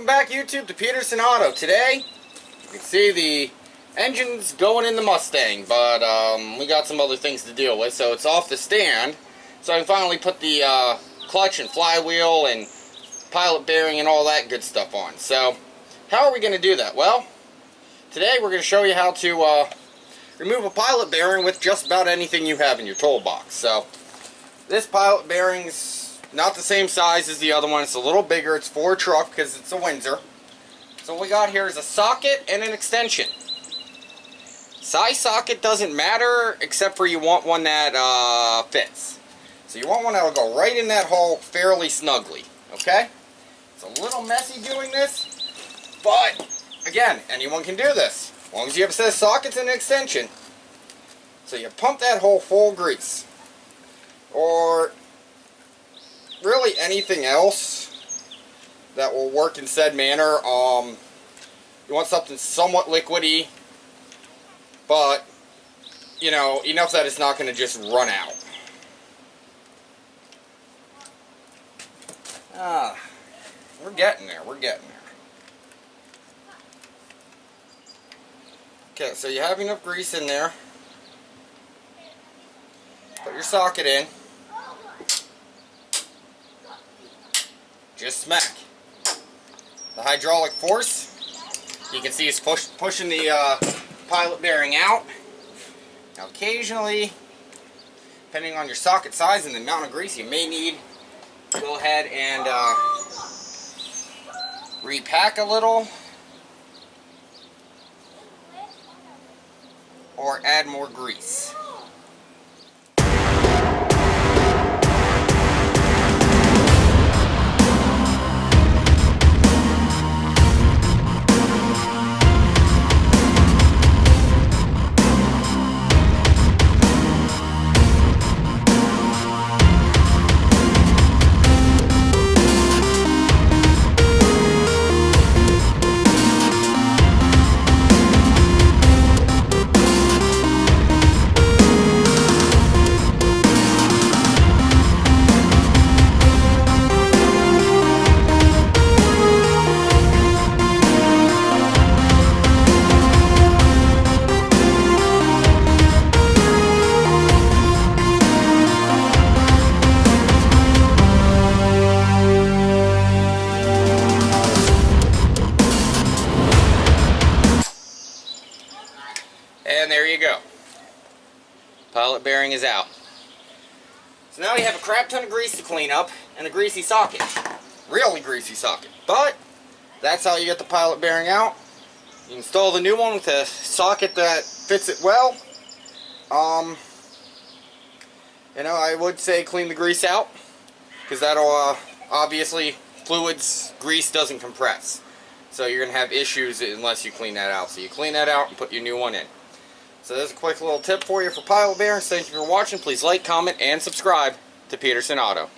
Welcome back, YouTube, to Peterson Auto. Today, you can see the engine's going in the Mustang, but we got some other things to deal with, so it's off the stand. So I can finally put the clutch and flywheel and pilot bearing and all that good stuff on. So, how are we going to do that? Well, today we're going to show you how to remove a pilot bearing with just about anything you have in your toolbox. So, this pilot bearing's not the same size as the other one. It's a little bigger. It's for a truck because it's a Windsor. So what we got here is a socket and an extension. Size socket doesn't matter except for you want one that fits. So you want one that will go right in that hole fairly snugly. Okay? It's a little messy doing this, but again, anyone can do this as long as you have a set of sockets and an extension. So you pump that hole full of grease, or really anything else that will work in said manner. You want something somewhat liquidy, but you know, enough that it's not going to just run out. We're getting there. We're getting there. Okay, so you have enough grease in there. Put your socket in. Just smack. The hydraulic force, you can see, is pushing the pilot bearing out. Now occasionally, depending on your socket size and the amount of grease you may need, go ahead and repack a little or add more grease. And there you go. Pilot bearing is out. So now you have a crap ton of grease to clean up and a greasy socket. Really greasy socket. But that's how you get the pilot bearing out. You install the new one with a socket that fits it well. You know, I would say clean the grease out, because that'll obviously, grease doesn't compress. So you're going to have issues unless you clean that out. So you clean that out and put your new one in. So there's a quick little tip for you for pilot bearings. Thank you for watching. Please like, comment, and subscribe to Peterson Auto.